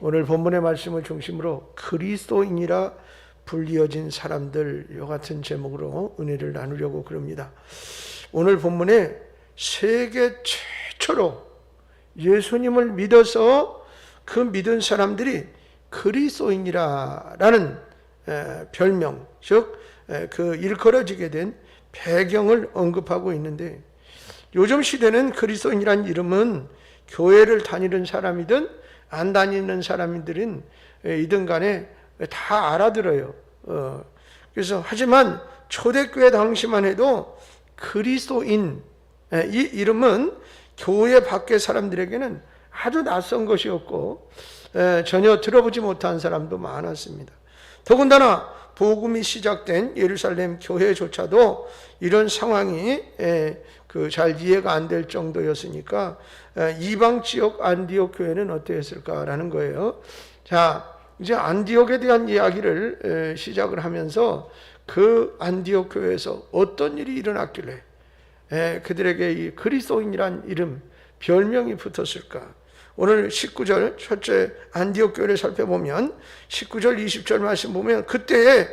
오늘 본문의 말씀을 중심으로 그리스도인이라 불리어진 사람들, 이 같은 제목으로 은혜를 나누려고 그럽니다. 오늘 본문에 세계 최초로 예수님을 믿어서 그 믿은 사람들이 그리스도인이라는 별명, 즉 그 일컬어지게 된 배경을 언급하고 있는데, 요즘 시대는 그리스도인이라는 이름은 교회를 다니는 사람이든 안 다니는 사람들은 이든 간에 다 알아들어요. 그래서 하지만 초대교회 당시만 해도 그리스도인, 이 이름은 교회 밖의 사람들에게는 아주 낯선 것이었고 전혀 들어보지 못한 사람도 많았습니다. 더군다나 복음이 시작된 예루살렘 교회조차도 이런 상황이 잘 이해가 안 될 정도였으니까 이방 지역 안디옥 교회는 어땠을까라는 거예요. 자, 이제 안디옥에 대한 이야기를 시작을 하면서 그 안디옥 교회에서 어떤 일이 일어났길래 그들에게 이 그리스도인이란 이름, 별명이 붙었을까? 오늘 19절 첫째 안디옥 교회를 살펴보면 19절 20절 말씀 보면, 그때에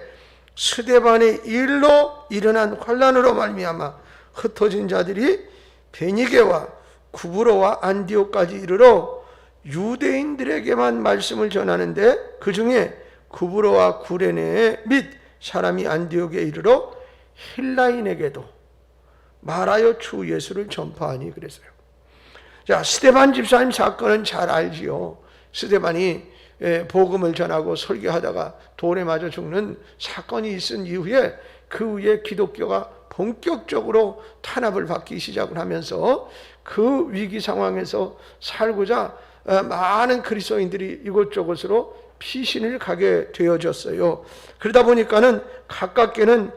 스데반의 일로 일어난 환난으로 말미암아 흩어진 자들이 베니게와 구브로와 안디옥까지 이르러 유대인들에게만 말씀을 전하는데, 그 중에 구브로와 구레네 및 사람이 안디옥에 이르러 힐라인에게도 말하여 주 예수를 전파하니 그랬어요. 자, 스데반 집사님 사건은 잘 알지요. 스데반이 복음을 전하고 설교하다가 돌에 맞아 죽는 사건이 있은 이후에 그 후에 기독교가 본격적으로 탄압을 받기 시작을 하면서 그 위기 상황에서 살고자 많은 그리스도인들이 이곳저곳으로 피신을 가게 되어졌어요. 그러다 보니까는 가깝게는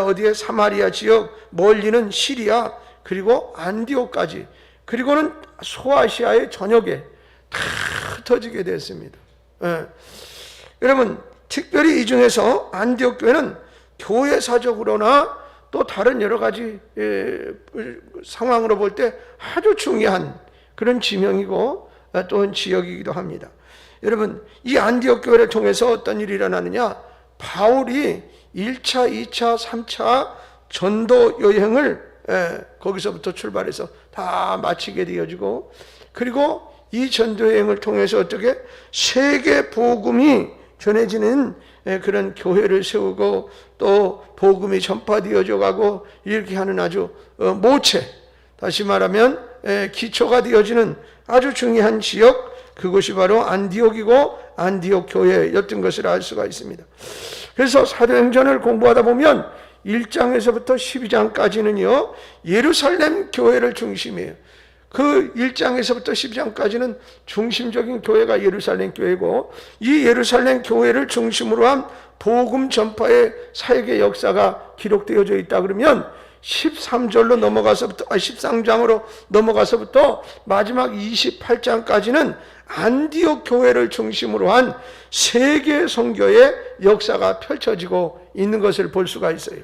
어디에 사마리아 지역, 멀리는 시리아, 그리고 안디옥까지, 그리고는 소아시아의 전역에 다 흩어지게 됐습니다. 여러분, 특별히 이 중에서 안디옥 교회는 교회사적으로나 또 다른 여러 가지 상황으로 볼 때 아주 중요한 그런 지명이고 또한 지역이기도 합니다. 여러분, 이 안디옥 교회를 통해서 어떤 일이 일어나느냐? 바울이 1차, 2차, 3차 전도 여행을 거기서부터 출발해서 다 마치게 되어지고, 그리고 이 전도 여행을 통해서 어떻게 세계 복음이 전해지는 그런 교회를 세우고 또 복음이 전파되어져 가고, 이렇게 하는 아주 모체, 다시 말하면 기초가 되어지는 아주 중요한 지역, 그것이 바로 안디옥이고 안디옥 교회였던 것을 알 수가 있습니다. 그래서 사도행전을 공부하다 보면 1장에서부터 12장까지는요 예루살렘 교회를 중심이에요. 그 1장에서부터 12장까지는 중심적인 교회가 예루살렘 교회고, 이 예루살렘 교회를 중심으로 한 복음 전파의 사역의 역사가 기록되어져 있다 그러면 13절로 넘어가서부터 13장으로 넘어가서부터 마지막 28장까지는 안디옥 교회를 중심으로 한 세계 선교의 역사가 펼쳐지고 있는 것을 볼 수가 있어요.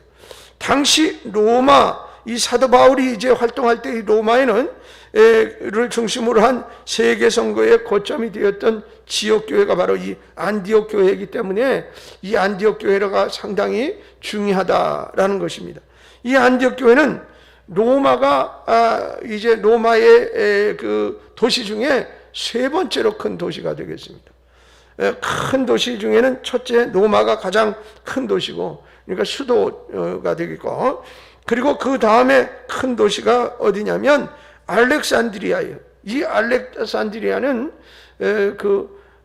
당시 로마, 이 사도 바울이 이제 활동할 때 이 로마에는 를 중심으로 한 세계 선교의 거점이 되었던 지역 교회가 바로 이 안디옥 교회이기 때문에 이 안디옥 교회가 상당히 중요하다라는 것입니다. 이 안디옥 교회는 로마가 이제 로마의 그 도시 중에 세 번째로 큰 도시가 되겠습니다. 큰 도시 중에는 첫째 로마가 가장 큰 도시고, 그러니까 수도가 되겠고, 그리고 그 다음에 큰 도시가 어디냐면 알렉산드리아예요. 이 알렉산드리아는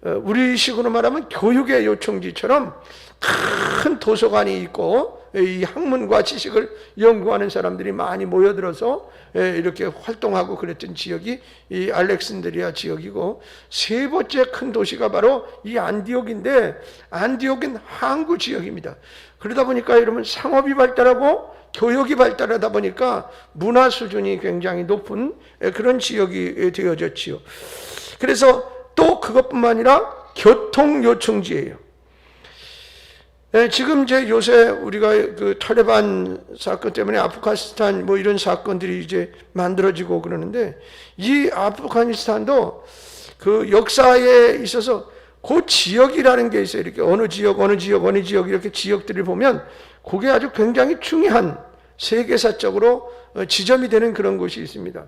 우리식으로 말하면 교육의 요충지처럼 큰 도서관이 있고, 이 학문과 지식을 연구하는 사람들이 많이 모여들어서 이렇게 활동하고 그랬던 지역이 이 알렉산드리아 지역이고, 세 번째 큰 도시가 바로 이 안디옥인데, 안디옥은 항구 지역입니다. 그러다 보니까 여러분, 상업이 발달하고 교육이 발달하다 보니까 문화 수준이 굉장히 높은 그런 지역이 되어졌지요. 그래서 또 그것뿐만 아니라 교통 요충지예요. 지금 이제 요새 우리가 그 탈레반 사건 때문에 아프가니스탄 뭐 이런 사건들이 이제 만들어지고 그러는데, 이 아프가니스탄도 그 역사에 있어서 그 지역이라는 게 있어요. 이렇게 어느 지역, 어느 지역, 어느 지역 이렇게 지역들을 보면 그게 아주 굉장히 중요한 세계사적으로 지점이 되는 그런 곳이 있습니다.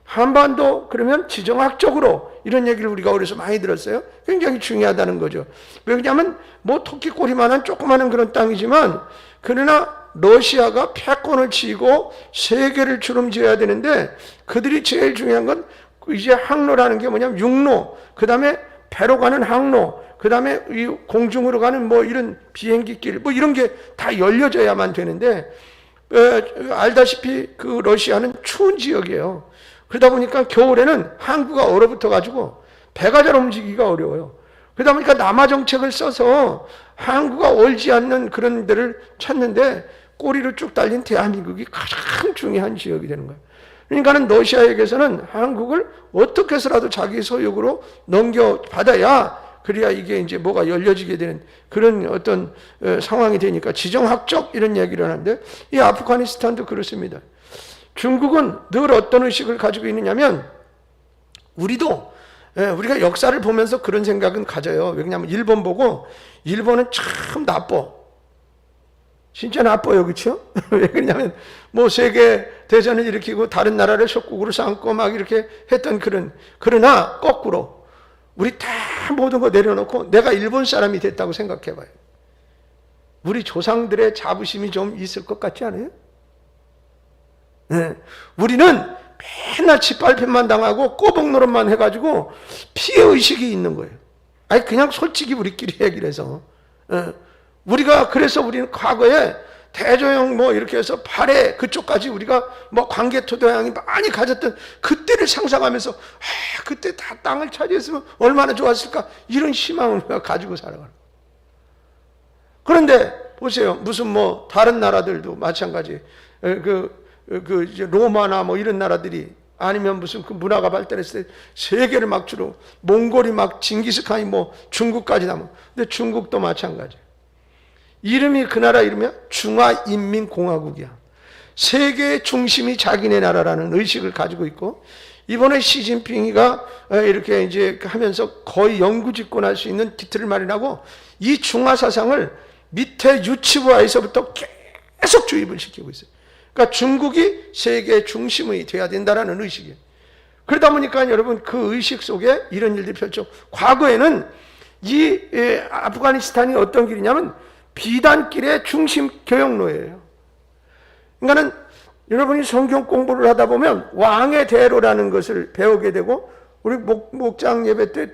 한반도 그러면 지정학적으로 이런 얘기를 우리가 어려서 많이 들었어요. 굉장히 중요하다는 거죠. 왜냐하면 뭐 토끼꼬리만한 조그마한 그런 땅이지만 그러나 러시아가 패권을 쥐고 세계를 주름쥐어야 되는데 그들이 제일 중요한 건 이제 항로라는 게 뭐냐면 육로, 그 다음에 배로 가는 항로, 그 다음에 이 공중으로 가는 뭐 이런 비행기길 뭐 이런 게 다 열려져야만 되는데 알다시피 그 러시아는 추운 지역이에요. 그러다 보니까 겨울에는 항구가 얼어붙어 가지고 배가 잘 움직이기가 어려워요. 그러다 보니까 남하 정책을 써서 항구가 얼지 않는 그런 데를 찾는데 꼬리를 쭉 달린 대한민국이 가장 중요한 지역이 되는 거예요. 그러니까는 러시아에게서는 한국을 어떻게 해서라도 자기 소유로 넘겨받아야 그래야 이게 이제 뭐가 열려지게 되는 그런 어떤 상황이 되니까 지정학적 이런 얘기를 하는데 이 아프가니스탄도 그렇습니다. 중국은 늘 어떤 의식을 가지고 있느냐면 우리도 우리가 역사를 보면서 그런 생각은 가져요. 왜냐하면 일본 보고 일본은 참 나빠. 진짜 나빠요. 그렇죠? 왜 그러냐면 뭐 세계 대전을 일으키고 다른 나라를 속국으로 삼고 막 이렇게 했던 그러나 거꾸로 우리 다 모든 거 내려놓고 내가 일본 사람이 됐다고 생각해 봐요. 우리 조상들의 자부심이 좀 있을 것 같지 않아요? 네. 우리는 맨날 짓밟힘만 당하고 꼬북 노릇만 해가지고 피해의식이 있는 거예요. 아니 그냥 솔직히 우리끼리 얘기를 해서 우리가 그래서 우리는 과거에 대조영 뭐 이렇게 해서 발해 그쪽까지 우리가 뭐 광개토대왕이 많이 가졌던 그때를 상상하면서 그때 다 땅을 차지했으면 얼마나 좋았을까 이런 희망을 가지고 살아가는 거예요. 그런데 보세요. 무슨 뭐 다른 나라들도 마찬가지 이제 로마나 뭐 이런 나라들이 아니면 무슨 그 문화가 발달했을 때 세계를 막 주로 몽골이 막 징기스칸이 뭐 중국까지 남은 근데 중국도 마찬가지예요. 이름이 그 나라 이름이야 중화인민공화국이야. 세계의 중심이 자기네 나라라는 의식을 가지고 있고 이번에 시진핑이가 이렇게 이제 하면서 거의 영구집권할 수 있는 기틀을 마련하고 이 중화 사상을 밑에 유치부하에서부터 계속 주입을 시키고 있어요. 그러니까 중국이 세계의 중심이 돼야 된다라는 의식이에요. 그러다 보니까 여러분 그 의식 속에 이런 일들이 펼쳐. 과거에는 이 아프가니스탄이 어떤 길이냐면 비단길의 중심 교역로예요. 그러니까는 여러분이 성경 공부를 하다 보면 왕의 대로라는 것을 배우게 되고 우리 목장 예배 때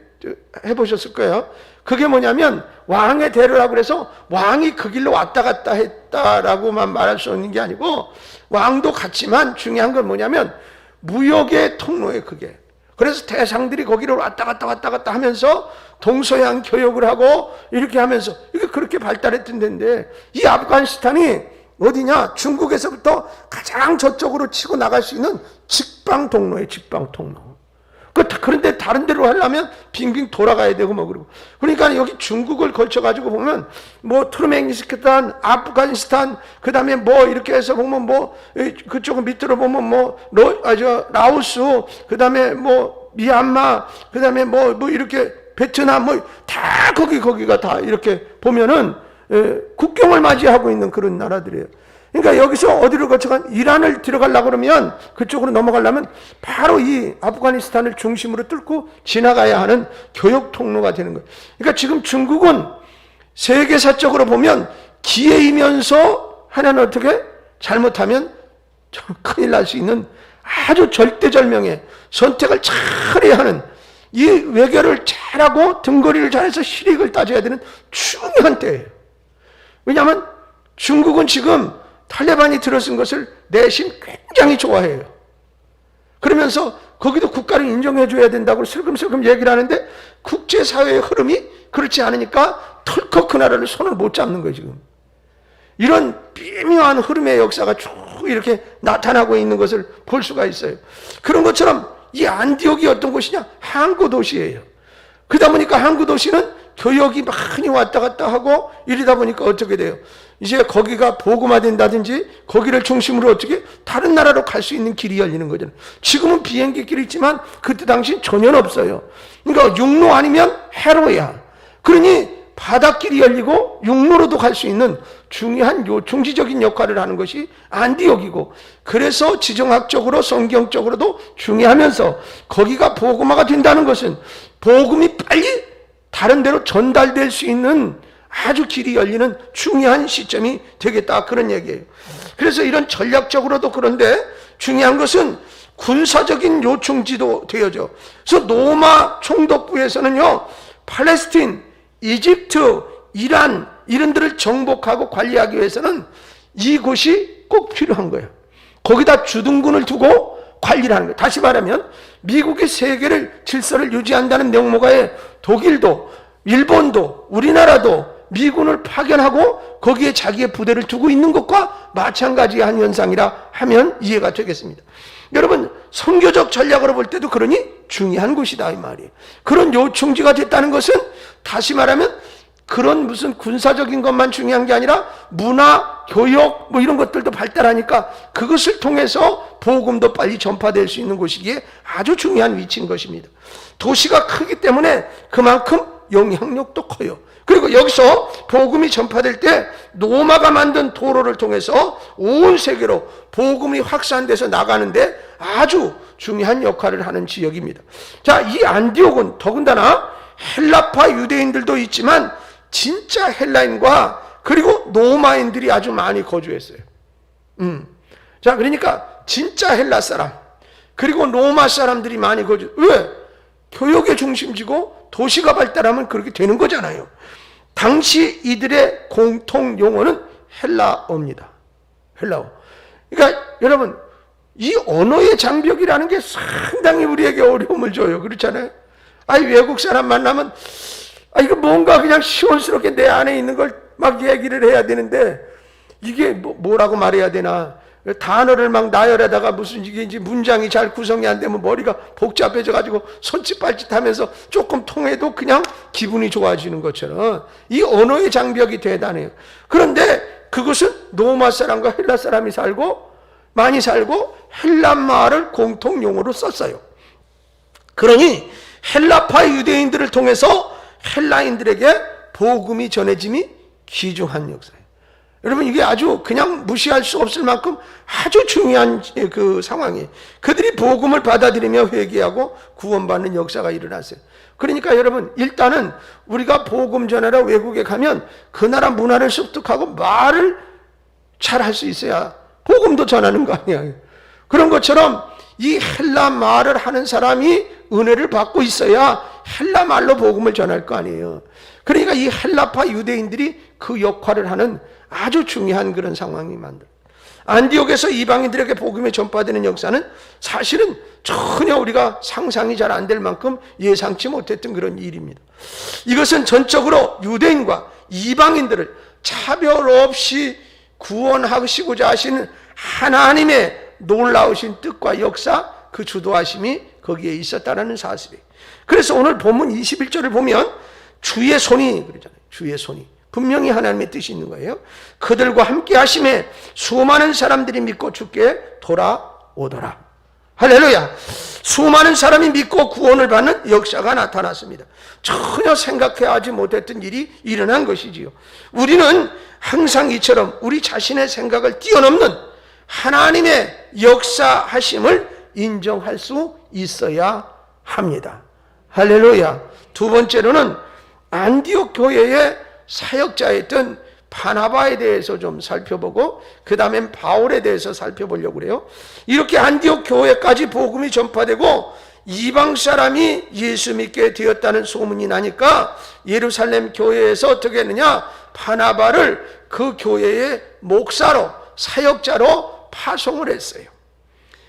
해보셨을 거예요. 그게 뭐냐면 왕의 대로라고 그래서 왕이 그 길로 왔다 갔다 했다라고만 말할 수 없는 게 아니고 왕도 같지만 중요한 건 뭐냐면 무역의 통로에 그게. 그래서 대상들이 거기로 왔다 갔다 하면서 동서양 교역을 하고 이렇게 하면서 이게 그렇게 발달했던 데인데 이 아프가니스탄이 어디냐? 중국에서부터 가장 저쪽으로 치고 나갈 수 있는 직방 통로에 직방 통로. 그런데 다른 데로 하려면 빙빙 돌아가야 되고 뭐 그러고. 그러니까 여기 중국을 걸쳐가지고 보면 뭐 투르메니스탄, 아프가니스탄, 그 다음에 뭐 이렇게 해서 보면 뭐 그쪽 밑으로 보면 뭐 라오스, 그 다음에 뭐 미얀마, 그 다음에 뭐 이렇게 베트남 뭐 다 거기가 다 이렇게 보면은 국경을 맞이하고 있는 그런 나라들이에요. 그러니까 여기서 어디로 거쳐간 이란을 들어가려고 그러면 그쪽으로 넘어가려면 바로 이 아프가니스탄을 중심으로 뚫고 지나가야 하는 교역 통로가 되는 거예요. 그러니까 지금 중국은 세계사적으로 보면 기회이면서 하나는 어떻게 잘못하면 큰일 날 수 있는 아주 절대절명의 선택을 잘해야 하는 이 외교를 잘하고 등거리를 잘해서 실익을 따져야 되는 중요한 때예요. 왜냐하면 중국은 지금 탈레반이 들어선 것을 내심 굉장히 좋아해요. 그러면서 거기도 국가를 인정해줘야 된다고 슬금슬금 얘기를 하는데 국제사회의 흐름이 그렇지 않으니까 털컥 그 나라를 손을 못 잡는 거예요. 지금 이런 미묘한 흐름의 역사가 쭉 이렇게 나타나고 있는 것을 볼 수가 있어요. 그런 것처럼 이 안디옥이 어떤 곳이냐? 항구 도시예요. 그러다 보니까 항구 도시는 교역이 많이 왔다 갔다 하고 이러다 보니까 어떻게 돼요? 이제 거기가 보고마된다든지 거기를 중심으로 어떻게 다른 나라로 갈 수 있는 길이 열리는 거잖아요. 지금은 비행기 길이 있지만 그때 당시 전혀 없어요. 그러니까 육로 아니면 해로야. 그러니 바닷길이 열리고 육로로도 갈 수 있는 중요한 요충지적인 역할을 하는 것이 안디옥이고, 그래서 지정학적으로 성경적으로도 중요하면서 거기가 복음화가 된다는 것은 복음이 빨리 다른 데로 전달될 수 있는 아주 길이 열리는 중요한 시점이 되겠다, 그런 얘기예요. 그래서 이런 전략적으로도 그런데 중요한 것은 군사적인 요충지도 되어져. 그래서 노마 총독부에서는요, 팔레스틴, 이집트, 이란 이런 데를 정복하고 관리하기 위해서는 이곳이 꼭 필요한 거예요. 거기다 주둔군을 두고 관리를 하는 거예요. 다시 말하면 미국이 세계를 질서를 유지한다는 명목하에 독일도, 일본도, 우리나라도 미군을 파견하고 거기에 자기의 부대를 두고 있는 것과 마찬가지의 한 현상이라 하면 이해가 되겠습니다. 여러분, 선교적 전략으로 볼 때도 그러니 중요한 곳이다 이 말이에요. 그런 요충지가 됐다는 것은 다시 말하면 그런 무슨 군사적인 것만 중요한 게 아니라 문화, 교육 뭐 이런 것들도 발달하니까 그것을 통해서 복음도 빨리 전파될 수 있는 곳이기에 아주 중요한 위치인 것입니다. 도시가 크기 때문에 그만큼 영향력도 커요. 그리고 여기서 복음이 전파될 때 노마가 만든 도로를 통해서 온 세계로 복음이 확산돼서 나가는데 아주 중요한 역할을 하는 지역입니다. 자, 이 안디옥은 더군다나 헬라파 유대인들도 있지만 진짜 헬라인과 그리고 노마인들이 아주 많이 거주했어요. 자, 그러니까 진짜 헬라 사람 그리고 로마 사람들이 많이 거주. 왜? 교육의 중심지고 도시가 발달하면 그렇게 되는 거잖아요. 당시 이들의 공통 용어는 헬라어입니다. 헬라어. 그러니까 여러분, 이 언어의 장벽이라는 게 상당히 우리에게 어려움을 줘요. 그렇잖아요. 외국 사람 만나면 이거 뭔가 그냥 시원스럽게 내 안에 있는 걸 막 얘기를 해야 되는데 이게 뭐라고 말해야 되나, 단어를 막 나열하다가 무슨 이게 문장이 잘 구성이 안 되면 머리가 복잡해져 가지고 손짓발짓 하면서 조금 통해도 그냥 기분이 좋아지는 것처럼 이 언어의 장벽이 대단해요. 그런데 그것은 로마 사람과 헬라 사람이 많이 살고 헬라 말을 공통 용어로 썼어요. 그러니 헬라파 유대인들을 통해서 헬라인들에게 복음이 전해짐이 귀중한 역사예요. 여러분, 이게 아주 그냥 무시할 수 없을 만큼 아주 중요한 그 상황이에요. 그들이 복음을 받아들이며 회개하고 구원받는 역사가 일어났어요. 그러니까 여러분, 일단은 우리가 복음 전하러 외국에 가면 그 나라 문화를 습득하고 말을 잘 할 수 있어야 복음도 전하는 거 아니에요. 그런 것처럼 이 헬라 말을 하는 사람이 은혜를 받고 있어야 헬라 말로 복음을 전할 거 아니에요. 그러니까 이 헬라파 유대인들이 그 역할을 하는 아주 중요한 그런 상황이 만들어요. 안디옥에서 이방인들에게 복음이 전파되는 역사는 사실은 전혀 우리가 상상이 잘 안 될 만큼 예상치 못했던 그런 일입니다. 이것은 전적으로 유대인과 이방인들을 차별 없이 구원하시고자 하시는 하나님의 놀라우신 뜻과 역사, 그 주도하심이 거기에 있었다는 사실이에요. 그래서 오늘 본문 21절을 보면 주의 손이, 그러잖아요. 주의 손이 분명히 하나님의 뜻이 있는 거예요. 그들과 함께 하심에 수많은 사람들이 믿고 주께 돌아오더라. 할렐루야. 수많은 사람이 믿고 구원을 받는 역사가 나타났습니다. 전혀 생각하지 못했던 일이 일어난 것이지요. 우리는 항상 이처럼 우리 자신의 생각을 뛰어넘는 하나님의 역사하심을 인정할 수 있어야 합니다. 할렐루야. 두 번째로는 안디옥 교회의 사역자였던 바나바에 대해서 좀 살펴보고 그 다음엔 바울에 대해서 살펴보려고 그래요. 이렇게 안디옥 교회까지 복음이 전파되고 이방 사람이 예수 믿게 되었다는 소문이 나니까 예루살렘 교회에서 어떻게 했느냐, 바나바를 그 교회의 목사로, 사역자로 파송을 했어요.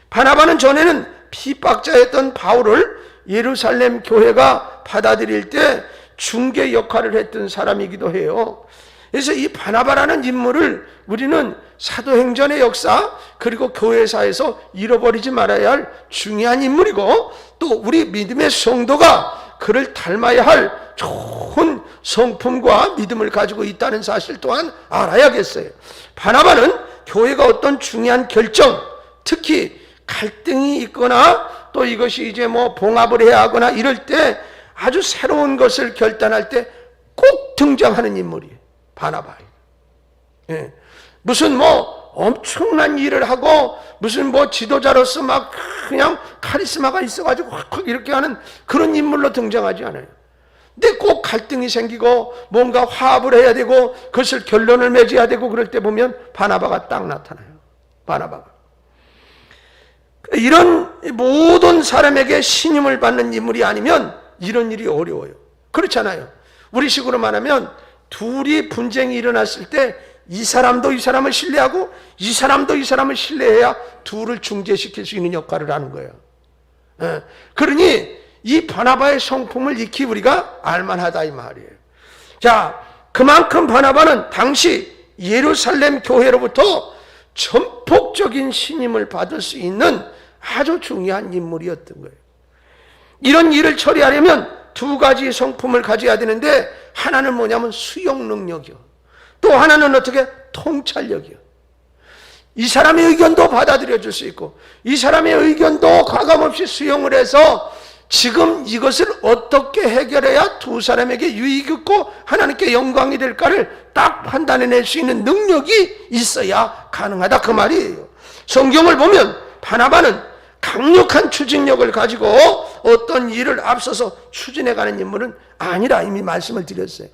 바나바는 전에는 핍박자였던 바울을 예루살렘 교회가 받아들일 때 중개 역할을 했던 사람이기도 해요. 그래서 이 바나바라는 인물을 우리는 사도행전의 역사 그리고 교회사에서 잃어버리지 말아야 할 중요한 인물이고, 또 우리 믿음의 성도가 그를 닮아야 할 좋은 성품과 믿음을 가지고 있다는 사실 또한 알아야겠어요. 바나바는 교회가 어떤 중요한 결정, 특히 갈등이 있거나 또 이것이 이제 봉합을 해야 하거나 이럴 때 아주 새로운 것을 결단할 때 꼭 등장하는 인물이에요. 바나바예요. 예. 무슨 뭐 엄청난 일을 하고 무슨 뭐 지도자로서 막 그냥 카리스마가 있어가지고 확 이렇게 하는 그런 인물로 등장하지 않아요. 근데 꼭 갈등이 생기고 뭔가 화합을 해야 되고 그것을 결론을 맺어야 되고 그럴 때 보면 바나바가 딱 나타나요. 바나바가. 이런 모든 사람에게 신임을 받는 인물이 아니면 이런 일이 어려워요. 그렇잖아요. 우리 식으로 말하면 둘이 분쟁이 일어났을 때 이 사람도 이 사람을 신뢰하고 이 사람도 이 사람을 신뢰해야 둘을 중재시킬 수 있는 역할을 하는 거예요. 그러니 이 바나바의 성품을 익히 우리가 알만하다 이 말이에요. 자, 그만큼 바나바는 당시 예루살렘 교회로부터 전폭적인 신임을 받을 수 있는 아주 중요한 인물이었던 거예요. 이런 일을 처리하려면 두 가지 성품을 가져야 되는데 하나는 뭐냐면 수용 능력이요. 또 하나는 어떻게? 통찰력이요. 이 사람의 의견도 받아들여 줄 수 있고 이 사람의 의견도 과감없이 수용을 해서 지금 이것을 어떻게 해결해야 두 사람에게 유익이 있고 하나님께 영광이 될까를 딱 판단해낼 수 있는 능력이 있어야 가능하다 그 말이에요. 성경을 보면 바나바는 강력한 추진력을 가지고 어떤 일을 앞서서 추진해가는 인물은 아니라 이미 말씀을 드렸어요.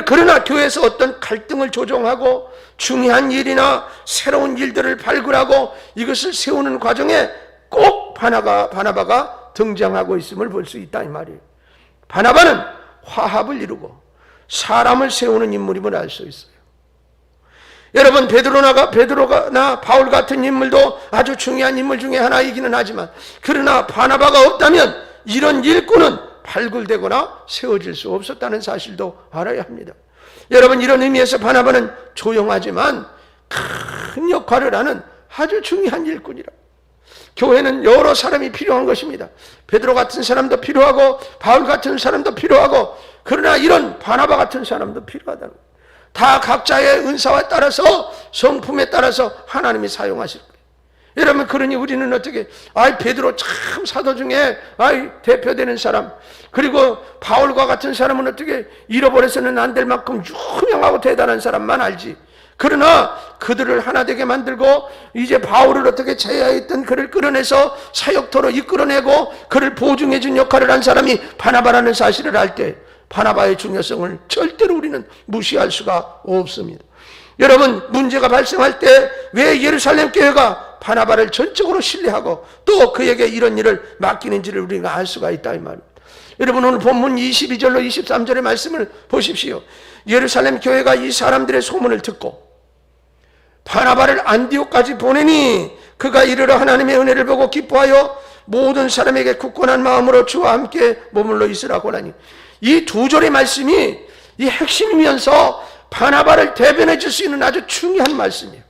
그러나 교회에서 어떤 갈등을 조정하고 중요한 일이나 새로운 일들을 발굴하고 이것을 세우는 과정에 꼭 바나바가 등장하고 있음을 볼 수 있다 이 말이에요. 바나바는 화합을 이루고 사람을 세우는 인물임을 알 수 있어요. 여러분 베드로나 바울 같은 인물도 아주 중요한 인물 중에 하나이기는 하지만 그러나 바나바가 없다면 이런 일꾼은 발굴되거나 세워질 수 없었다는 사실도 알아야 합니다. 여러분 이런 의미에서 바나바는 조용하지만 큰 역할을 하는 아주 중요한 일꾼이라. 교회는 여러 사람이 필요한 것입니다. 베드로 같은 사람도 필요하고 바울 같은 사람도 필요하고 그러나 이런 바나바 같은 사람도 필요하다는 거예요. 다 각자의 은사에 따라서 성품에 따라서 하나님이 사용하실 거예요. 여러분 그러니 우리는 어떻게 베드로 참 사도 중에 대표되는 사람 그리고 바울과 같은 사람은 어떻게 잃어버려서는 안 될 만큼 유명하고 대단한 사람만 알지. 그러나 그들을 하나 되게 만들고 이제 바울을 어떻게 제야했던 그를 끌어내서 사역토로 이끌어내고 그를 보증해 준 역할을 한 사람이 바나바라는 사실을 알 때 바나바의 중요성을 절대로 우리는 무시할 수가 없습니다. 여러분 문제가 발생할 때 왜 예루살렘 교회가 바나바를 전적으로 신뢰하고 또 그에게 이런 일을 맡기는지를 우리가 알 수가 있다 이 말입니다. 여러분 오늘 본문 22절로 23절의 말씀을 보십시오. 예루살렘 교회가 이 사람들의 소문을 듣고 바나바를 안디옥까지 보내니 그가 이르러 하나님의 은혜를 보고 기뻐하여 모든 사람에게 굳건한 마음으로 주와 함께 머물러 있으라고 하니 이 두 절의 말씀이 이 핵심이면서 바나바를 대변해 줄 수 있는 아주 중요한 말씀이에요.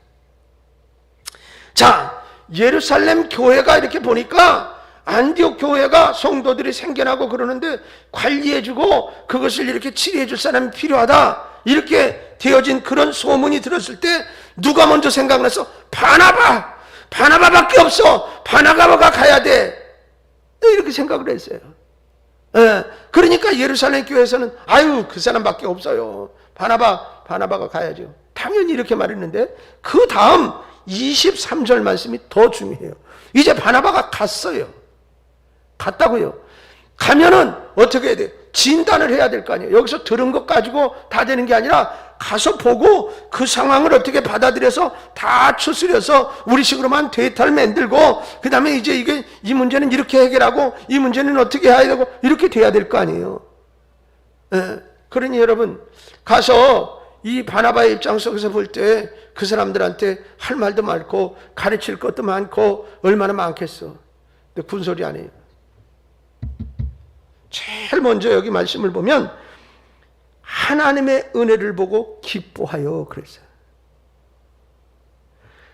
자, 예루살렘 교회가 이렇게 보니까 안디옥 교회가 성도들이 생겨나고 그러는데 관리해주고 그것을 이렇게 치료해줄 사람이 필요하다 이렇게 되어진 그런 소문이 들었을 때 누가 먼저 생각나서 바나바밖에 없어. 바나바가 가야 돼 이렇게 생각을 했어요. 그러니까 예루살렘 교회에서는 그 사람밖에 없어요. 바나바가 가야죠. 당연히 이렇게 말했는데 그 다음 23절 말씀이 더 중요해요. 이제 바나바가 갔다고요. 가면은 어떻게 해야 돼요? 진단을 해야 될 거 아니에요. 여기서 들은 것 가지고 다 되는 게 아니라 가서 보고 그 상황을 어떻게 받아들여서 다 추스려서 우리식으로만 데이터를 만들고 그 다음에 이제 이 문제는 이렇게 해결하고 이 문제는 어떻게 해야 되고 이렇게 돼야 될 거 아니에요. 그러니 여러분 가서 이 바나바의 입장 속에서 볼 때 그 사람들한테 할 말도 많고 가르칠 것도 많고 얼마나 많겠어. 근데 군소리 안 해요. 제일 먼저 여기 말씀을 보면 하나님의 은혜를 보고 기뻐하여 그랬어요.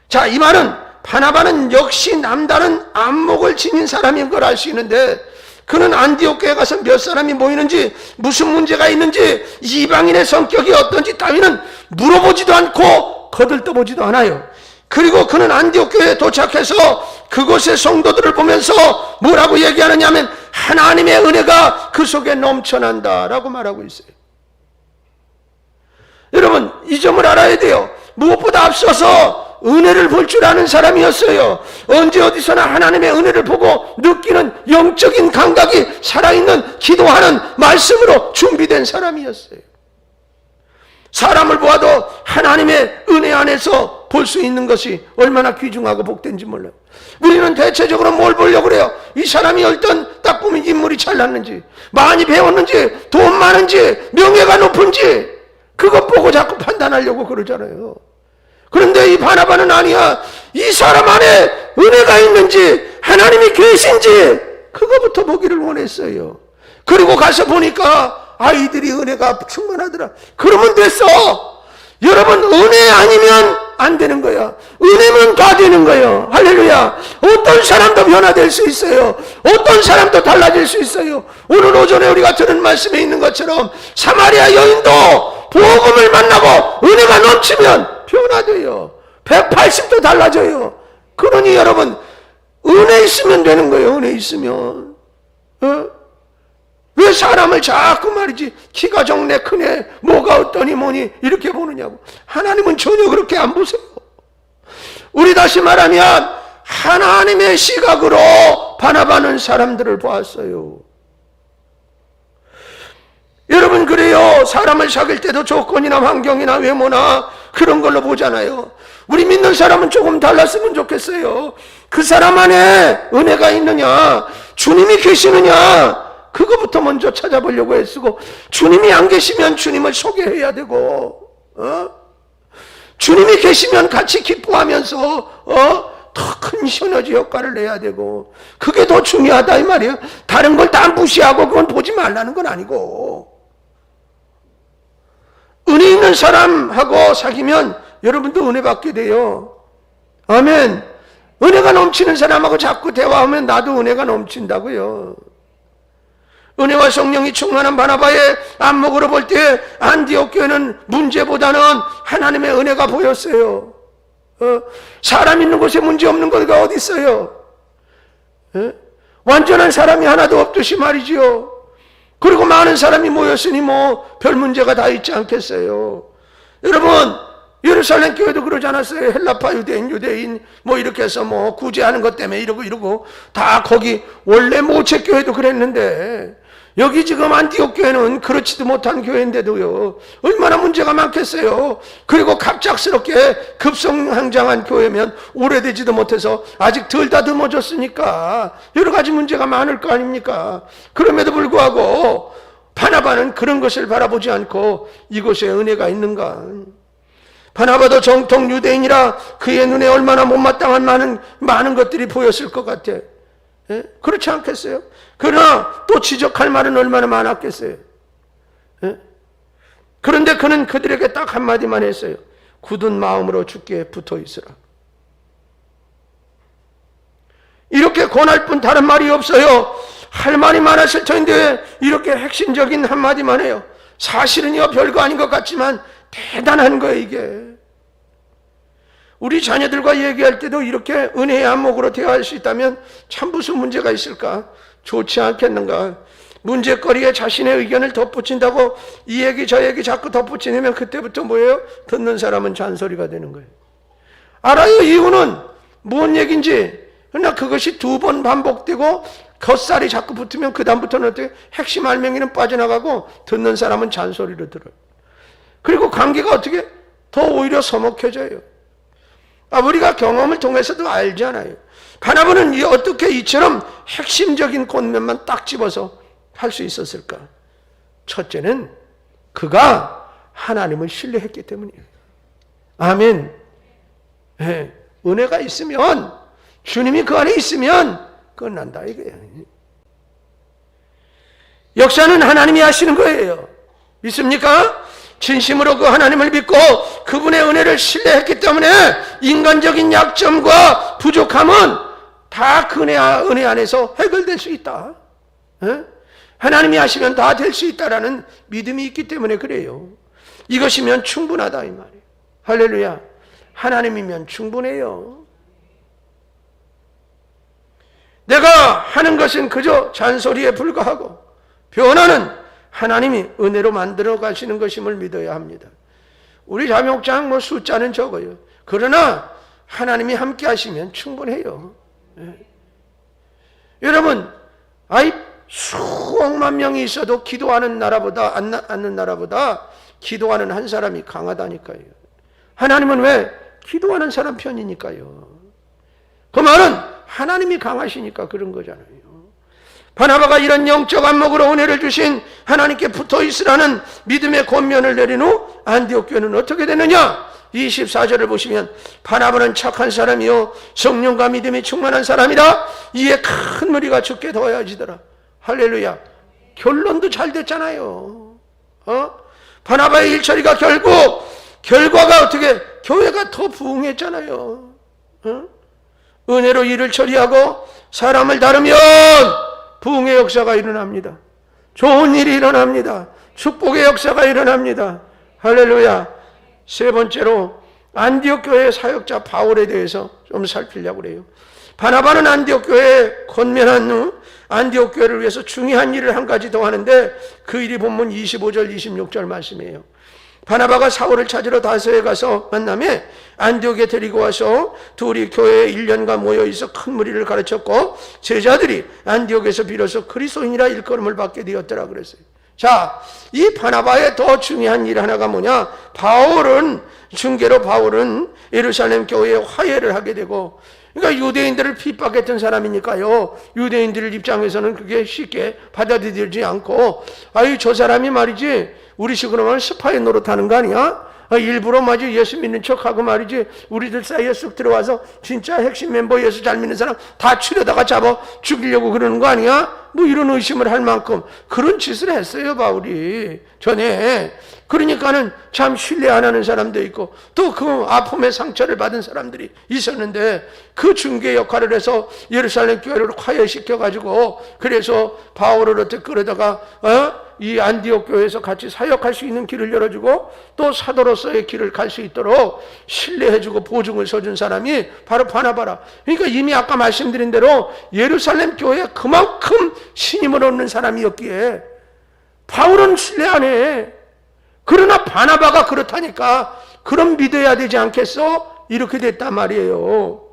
자, 이 말은 바나바는 역시 남다른 안목을 지닌 사람인 걸 알 수 있는데 그는 안디옥 교회에 가서 몇 사람이 모이는지 무슨 문제가 있는지 이방인의 성격이 어떤지 따위는 물어보지도 않고 거들떠보지도 않아요. 그리고 그는 안디옥 교회에 도착해서 그곳의 성도들을 보면서 뭐라고 얘기하느냐 하면 하나님의 은혜가 그 속에 넘쳐난다라고 말하고 있어요. 여러분, 이 점을 알아야 돼요. 무엇보다 앞서서 은혜를 볼 줄 아는 사람이었어요. 언제 어디서나 하나님의 은혜를 보고 느끼는 영적인 감각이 살아있는 기도하는 말씀으로 준비된 사람이었어요. 사람을 보아도 하나님의 은혜 안에서 볼 수 있는 것이 얼마나 귀중하고 복된지 몰라요. 우리는 대체적으로 뭘 보려고 그래요? 이 사람이 어떤 딱 보면 인물이 잘났는지, 많이 배웠는지, 돈 많은지, 명예가 높은지, 그것 보고 자꾸 판단하려고 그러잖아요. 그런데 이 바나바는 아니야. 이 사람 안에 은혜가 있는지, 하나님이 계신지, 그거부터 보기를 원했어요. 그리고 가서 보니까 아이들이 은혜가 충만하더라. 그러면 됐어. 여러분, 은혜 아니면 안 되는 거야. 은혜면 다 되는 거예요. 할렐루야. 어떤 사람도 변화될 수 있어요. 어떤 사람도 달라질 수 있어요. 오늘 오전에 우리가 들은 말씀에 있는 것처럼 사마리아 여인도 복음을 만나고 은혜가 넘치면 변화돼요. 180도 달라져요. 그러니 여러분, 은혜 있으면 되는 거예요. 은혜 있으면. 왜 사람을 자꾸 말이지 키가 적네 크네 뭐가 어떠니 뭐니 이렇게 보느냐고. 하나님은 전혀 그렇게 안 보세요. 우리 다시 말하면 하나님의 시각으로 바나바는 사람들을 보았어요. 여러분, 그래요. 사람을 사귈 때도 조건이나 환경이나 외모나 그런 걸로 보잖아요. 우리 믿는 사람은 조금 달랐으면 좋겠어요. 그 사람 안에 은혜가 있느냐, 주님이 계시느냐, 그거부터 먼저 찾아보려고 애쓰고, 주님이 안 계시면 주님을 소개해야 되고, 주님이 계시면 같이 기뻐하면서 더 큰 시너지 효과를 내야 되고, 그게 더 중요하다 이 말이에요. 다른 걸 다 무시하고 그건 보지 말라는 건 아니고. 은혜 있는 사람하고 사귀면 여러분도 은혜 받게 돼요. 아멘. 은혜가 넘치는 사람하고 자꾸 대화하면 나도 은혜가 넘친다고요. 은혜와 성령이 충만한 바나바의 안목으로 볼 때 안디옥 교회는 문제보다는 하나님의 은혜가 보였어요. 사람 있는 곳에 문제 없는 거가 어디 있어요? 완전한 사람이 하나도 없듯이 말이지요. 그리고 많은 사람이 모였으니 뭐 별 문제가 다 있지 않겠어요. 여러분, 예루살렘 교회도 그러지 않았어요? 헬라파 유대인 뭐 이렇게 해서 뭐 구제하는 것 때문에 이러고 다 거기 원래 모체 교회도 그랬는데, 여기 지금 안디옥 교회는 그렇지도 못한 교회인데도요 얼마나 문제가 많겠어요. 그리고 갑작스럽게 급성장한 교회면 오래되지도 못해서 아직 덜 다듬어졌으니까 여러 가지 문제가 많을 거 아닙니까? 그럼에도 불구하고 바나바는 그런 것을 바라보지 않고 이곳에 은혜가 있는가. 바나바도 정통 유대인이라 그의 눈에 얼마나 못마땅한 많은 것들이 보였을 것 같아. 예? 그렇지 않겠어요? 그러나 또 지적할 말은 얼마나 많았겠어요? 예? 그런데 그는 그들에게 딱 한마디만 했어요. 굳은 마음으로 주께 붙어 있으라. 이렇게 권할 뿐 다른 말이 없어요. 할 말이 많았을 텐데 이렇게 핵심적인 한마디만 해요. 사실은요 별거 아닌 것 같지만 대단한 거예요 이게. 우리 자녀들과 얘기할 때도 이렇게 은혜의 안목으로 대화할 수 있다면 참 무슨 문제가 있을까? 좋지 않겠는가? 문제거리에 자신의 의견을 덧붙인다고 이 얘기 저 얘기 자꾸 덧붙이면 그때부터 뭐예요? 듣는 사람은 잔소리가 되는 거예요. 알아요. 이유는 뭔 얘기인지. 그러나 그것이 2번 반복되고 겉살이 자꾸 붙으면 그 다음부터는 어떻게 핵심 알맹이는 빠져나가고 듣는 사람은 잔소리로 들어요. 그리고 관계가 어떻게 더 오히려 서먹해져요. 우리가 경험을 통해서도 알잖아요. 바나바는 어떻게 이처럼 핵심적인 권면만 딱 집어서 할 수 있었을까? 첫째는 그가 하나님을 신뢰했기 때문이에요. 아멘. 네. 은혜가 있으면, 주님이 그 안에 있으면 끝난다 이거예요. 역사는 하나님이 하시는 거예요. 믿습니까? 진심으로 그 하나님을 믿고 그분의 은혜를 신뢰했기 때문에 인간적인 약점과 부족함은 다 그 은혜 안에서 해결될 수 있다. 하나님이 하시면 다 될 수 있다라는 믿음이 있기 때문에 그래요. 이것이면 충분하다 이 말이에요. 할렐루야. 하나님이면 충분해요. 내가 하는 것은 그저 잔소리에 불과하고 변화는 하나님이 은혜로 만들어 가시는 것임을 믿어야 합니다. 우리 자매목장 뭐 숫자는 적어요. 그러나 하나님이 함께 하시면 충분해요. 예. 여러분, 수억만 명이 있어도 기도하는 나라보다 않는 나라보다 기도하는 한 사람이 강하다니까요. 하나님은 왜? 기도하는 사람 편이니까요. 그 말은 하나님이 강하시니까 그런 거잖아요. 바나바가 이런 영적 안목으로 은혜를 주신 하나님께 붙어 있으라는 믿음의 권면을 내린 후 안디옥 교회는 어떻게 되느냐? 24절을 보시면 바나바는 착한 사람이요 성령과 믿음이 충만한 사람이라 이에 큰 무리가 죽게 더하여지더라. 할렐루야. 결론도 잘 됐잖아요. 바나바의 일처리가 결과가 어떻게? 교회가 더 부흥했잖아요. 은혜로 일을 처리하고 사람을 다루면 부흥의 역사가 일어납니다. 좋은 일이 일어납니다. 축복의 역사가 일어납니다. 할렐루야. 세 번째로 안디옥 교회의 사역자 바울에 대해서 좀 살피려고 그래요. 바나바는 안디옥 교회에 권면한 후 안디옥 교회를 위해서 중요한 일을 한 가지 더 하는데 그 일이 본문 25절 26절 말씀이에요. 바나바가 사울을 찾으러 다소에 가서 만나며 안디옥에 데리고 와서 둘이 교회에 1년간 모여있어 큰 무리를 가르쳤고 제자들이 안디옥에서 비로소 그리스도인이라 일컬음을 받게 되었더라 그랬어요. 자, 이 바나바의 더 중요한 일 하나가 뭐냐? 중계로 바울은 예루살렘 교회에 화해를 하게 되고, 그러니까 유대인들을 핍박했던 사람이니까요. 유대인들 입장에서는 그게 쉽게 받아들이지 않고, 저 사람이 말이지 우리 식으로 말하면 스파이 노릇하는 거 아니야? 일부러 마치 예수 믿는 척하고 말이지 우리들 사이에 쑥 들어와서 진짜 핵심 멤버 예수 잘 믿는 사람 다 추려다가 잡아 죽이려고 그러는 거 아니야? 뭐 이런 의심을 할 만큼 그런 짓을 했어요 바울이 전에. 그러니까는 참 신뢰 안 하는 사람도 있고 또 그 아픔의 상처를 받은 사람들이 있었는데 그 중개 역할을 해서 예루살렘 교회를 화해시켜가지고 그래서 바울을 어떻게 끌어다가 이 안디옥 교회에서 같이 사역할 수 있는 길을 열어주고 또 사도로서의 길을 갈 수 있도록 신뢰해주고 보증을 서준 사람이 바로 바나바라. 그러니까 이미 아까 말씀드린 대로 예루살렘 교회에 그만큼 신임을 얻는 사람이었기에 바울은 신뢰 안 해. 그러나 바나바가 그렇다니까 그럼 믿어야 되지 않겠어? 이렇게 됐단 말이에요.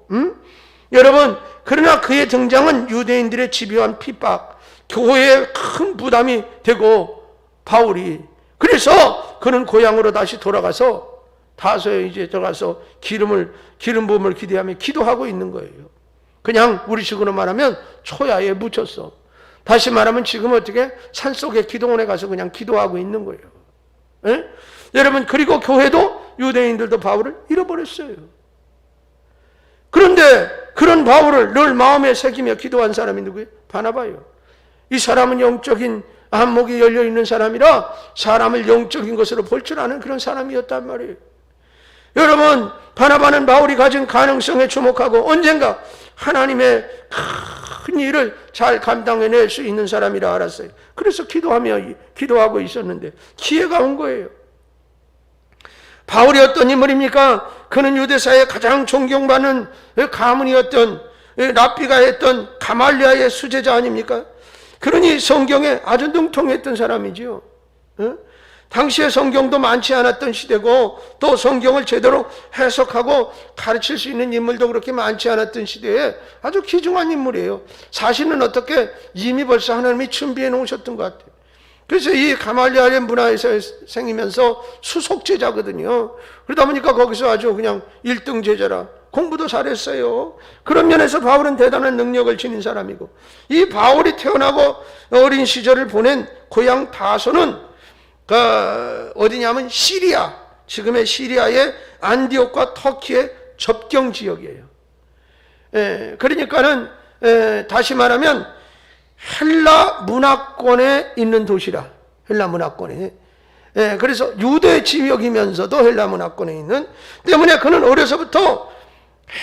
여러분, 그러나 그의 등장은 유대인들의 집요한 핍박, 교회에 큰 부담이 되고 바울이 그래서 그는 고향으로 다시 돌아가서 다소에 이제 들어가서 기름 부음을 기대하며 기도하고 있는 거예요. 그냥 우리식으로 말하면 초야에 묻혔어. 다시 말하면 지금 어떻게 산속에 기도원에 가서 그냥 기도하고 있는 거예요. 에? 여러분, 그리고 교회도 유대인들도 바울을 잃어버렸어요. 그런데 그런 바울을 늘 마음에 새기며 기도한 사람이 누구예요? 바나바예요. 이 사람은 영적인 안목이 열려있는 사람이라 사람을 영적인 것으로 볼 줄 아는 그런 사람이었단 말이에요. 여러분, 바나바는 바울이 가진 가능성에 주목하고 언젠가 하나님의 큰 일을 잘 감당해낼 수 있는 사람이라 알았어요. 그래서 기도하고 있었는데 기회가 온 거예요. 바울이 어떤 인물입니까? 그는 유대사에 가장 존경받는 가문이었던 랍비가 했던 가말리아의 수제자 아닙니까? 그러니 성경에 아주 능통했던 사람이지요. 당시에 성경도 많지 않았던 시대고 또 성경을 제대로 해석하고 가르칠 수 있는 인물도 그렇게 많지 않았던 시대에 아주 귀중한 인물이에요. 사실은 어떻게 이미 벌써 하나님이 준비해 놓으셨던 것 같아요. 그래서 이 가말리아의 문화에서 생기면서 수속 제자거든요. 그러다 보니까 거기서 아주 그냥 1등 제자라 공부도 잘했어요. 그런 면에서 바울은 대단한 능력을 지닌 사람이고 이 바울이 태어나고 어린 시절을 보낸 고향 다소는 어디냐면 시리아, 지금의 시리아의 안디옥과 터키의 접경 지역이에요. 그러니까는 다시 말하면 헬라 문화권에 있는 도시라. 헬라 문화권에. 그래서 유대 지역이면서도 헬라 문화권에 있는 때문에 그는 어려서부터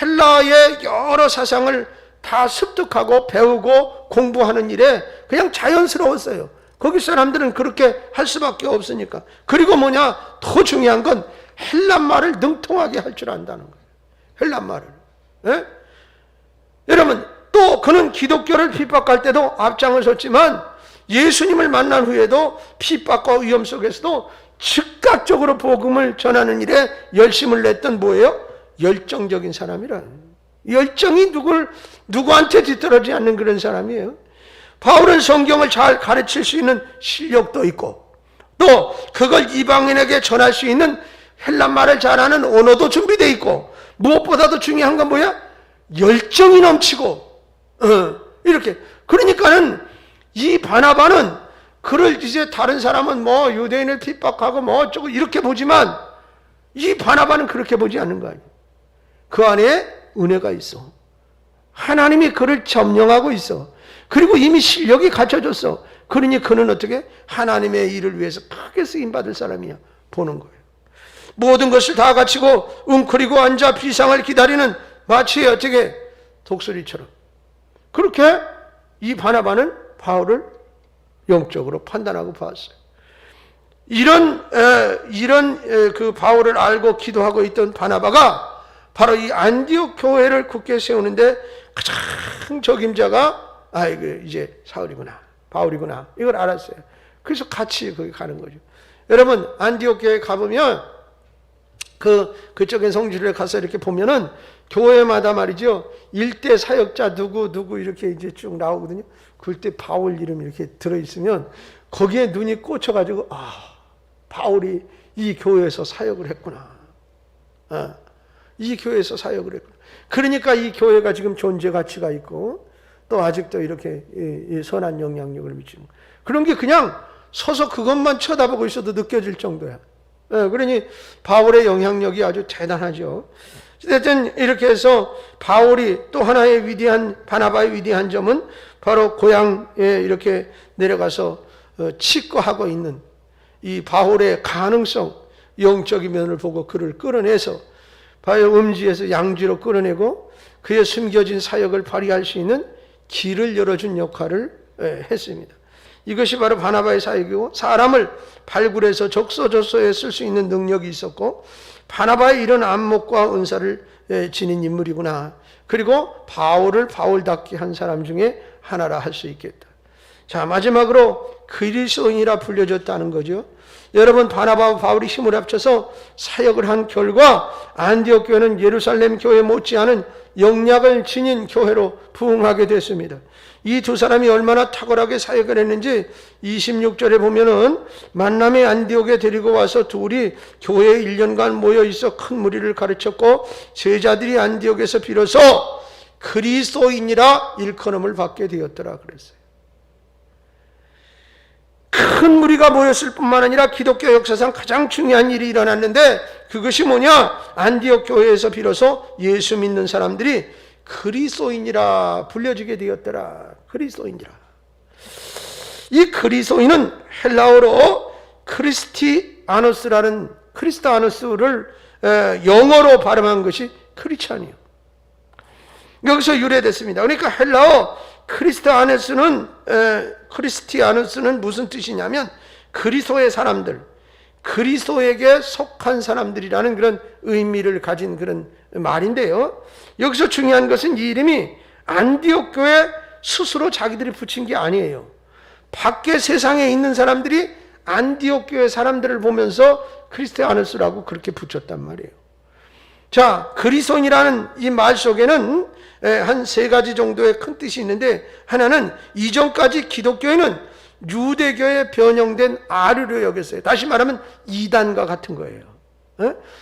헬라의 여러 사상을 다 습득하고 배우고 공부하는 일에 그냥 자연스러웠어요. 거기 사람들은 그렇게 할 수밖에 없으니까. 그리고 더 중요한 건 헬란말을 능통하게 할 줄 안다는 거예요. 헬란말을. 여러분, 또 그는 기독교를 핍박할 때도 앞장을 섰지만 예수님을 만난 후에도 핍박과 위험 속에서도 즉각적으로 복음을 전하는 일에 열심을 냈던 뭐예요? 열정적인 사람이라. 열정이 누구한테 뒤떨어지지 않는 그런 사람이에요. 바울은 성경을 잘 가르칠 수 있는 실력도 있고, 또 그걸 이방인에게 전할 수 있는 헬란말을 잘하는 언어도 준비되어 있고, 무엇보다도 중요한 건 뭐야? 열정이 넘치고, 이렇게. 그러니까는 이 바나바는 그를 이제 다른 사람은 뭐 유대인을 핍박하고 뭐 어쩌고 이렇게 보지만, 이 바나바는 그렇게 보지 않는 거 아니에요. 그 안에 은혜가 있어. 하나님이 그를 점령하고 있어. 그리고 이미 실력이 갖춰졌어. 그러니 그는 어떻게? 하나님의 일을 위해서 크게 쓰임받을 사람이야. 보는 거예요. 모든 것을 다 갖추고 웅크리고 앉아 비상을 기다리는 마치 어떻게? 독수리처럼. 그렇게 이 바나바는 바울을 영적으로 판단하고 봤어요. 이런 그 바울을 알고 기도하고 있던 바나바가 바로 이 안디옥 교회를 굳게 세우는데 가장 적임자가 이제 사울이구나, 바울이구나, 이걸 알았어요. 그래서 같이 거기 가는 거죠. 여러분, 안디옥 교회 가보면 그쪽에 성지를 가서 이렇게 보면은 교회마다 말이죠, 일대 사역자 누구 이렇게 이제 쭉 나오거든요. 그때 바울 이름 이렇게 들어있으면 거기에 눈이 꽂혀가지고, 바울이 이 교회에서 사역을 했구나. 이 교회에서 사역을 했구나. 그러니까 이 교회가 지금 존재 가치가 있고, 또 아직도 이렇게 선한 영향력을 미치는 거예요. 그런 게 그냥 서서 그것만 쳐다보고 있어도 느껴질 정도야. 그러니 바울의 영향력이 아주 대단하죠. 어쨌든 이렇게 해서 바울이 또 하나의 바나바의 위대한 점은 바로 고향에 이렇게 내려가서 치과하고 있는 이 바울의 가능성, 영적인 면을 보고 그를 끌어내서 바로 음지에서 양지로 끌어내고 그의 숨겨진 사역을 발휘할 수 있는 길을 열어준 역할을 했습니다. 이것이 바로 바나바의 사역이고, 사람을 발굴해서 적소적소에 쓸 수 있는 능력이 있었고, 바나바의 이런 안목과 은사를 지닌 인물이구나. 그리고 바울을 바울답게 한 사람 중에 하나라 할 수 있겠다. 자, 마지막으로 그리스도인이라 불려졌다는 거죠. 여러분, 바나바와 바울이 힘을 합쳐서 사역을 한 결과 안디옥 교회는 예루살렘 교회 못지않은 영향을 지닌 교회로 부흥하게 됐습니다. 이 두 사람이 얼마나 탁월하게 사역을 했는지 26절에 보면은 만남의 안디옥에 데리고 와서 둘이 교회에 1년간 모여 있어 큰 무리를 가르쳤고, 제자들이 안디옥에서 비로소 그리스도인이라 일컬음을 받게 되었더라 그랬어요. 큰 무리가 모였을 뿐만 아니라 기독교 역사상 가장 중요한 일이 일어났는데, 그것이 뭐냐? 안디옥 교회에서 비로소 예수 믿는 사람들이 그리스도인이라 불려지게 되었더라. 그리스도인이라. 이 그리스도인은 헬라어로 크리스티아누스를 영어로 발음한 것이 크리스찬이에요. 여기서 유래됐습니다. 그러니까 헬라어 크리스티아누스는 무슨 뜻이냐면 그리스도의 사람들, 그리스도에게 속한 사람들이라는 그런 의미를 가진 그런 말인데요. 여기서 중요한 것은 이 이름이 안디옥 교회 스스로 자기들이 붙인 게 아니에요. 밖에 세상에 있는 사람들이 안디옥 교회 사람들을 보면서 크리스티아누스라고 그렇게 붙였단 말이에요. 자, 그리스도인이라는 이 말 속에는 한 세 가지 정도의 큰 뜻이 있는데, 하나는 이전까지 기독교인은 유대교에 변형된 아류로 여겼어요. 다시 말하면 이단과 같은 거예요.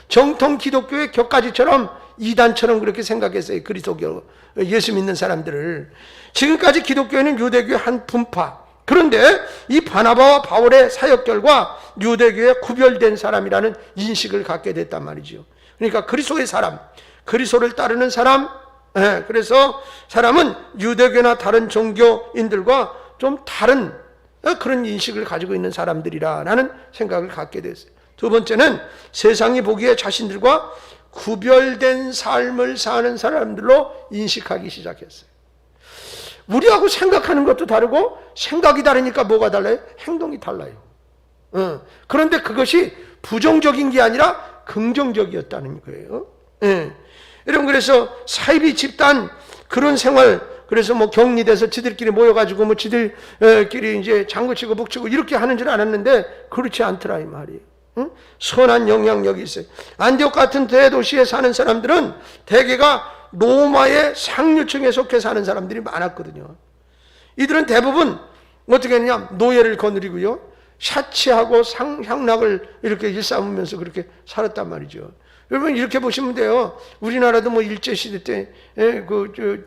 정통 기독교의 격가지처럼 이단처럼 그렇게 생각했어요. 그리스도교, 예수 믿는 사람들을. 지금까지 기독교인은 유대교의 한 분파. 그런데 이 바나바와 바울의 사역 결과 유대교에 구별된 사람이라는 인식을 갖게 됐단 말이죠. 그러니까 그리스도의 사람, 그리스도를 따르는 사람, 그래서 사람은 유대교나 다른 종교인들과 좀 다른 그런 인식을 가지고 있는 사람들이라는 생각을 갖게 됐어요. 두 번째는 세상이 보기에 자신들과 구별된 삶을 사는 사람들로 인식하기 시작했어요. 우리하고 생각하는 것도 다르고, 생각이 다르니까 뭐가 달라요? 행동이 달라요. 그런데 그것이 부정적인 게 아니라 긍정적이었다는 거예요. 여러분, 그래서 사이비 집단 그런 생활, 그래서 뭐 격리돼서 지들끼리 모여가지고 뭐 지들끼리 이제 장구치고 북치고 이렇게 하는 줄 알았는데 그렇지 않더라 이 말이에요. 선한 영향력이 있어요. 안디옥 같은 대도시에 사는 사람들은 대개가 로마의 상류층에 속해 사는 사람들이 많았거든요. 이들은 대부분 어떻게 했냐? 노예를 거느리고요, 샤치하고 향락을 이렇게 일삼으면서 그렇게 살았단 말이죠. 여러분 이렇게 보시면 돼요. 우리나라도 뭐 일제시대 때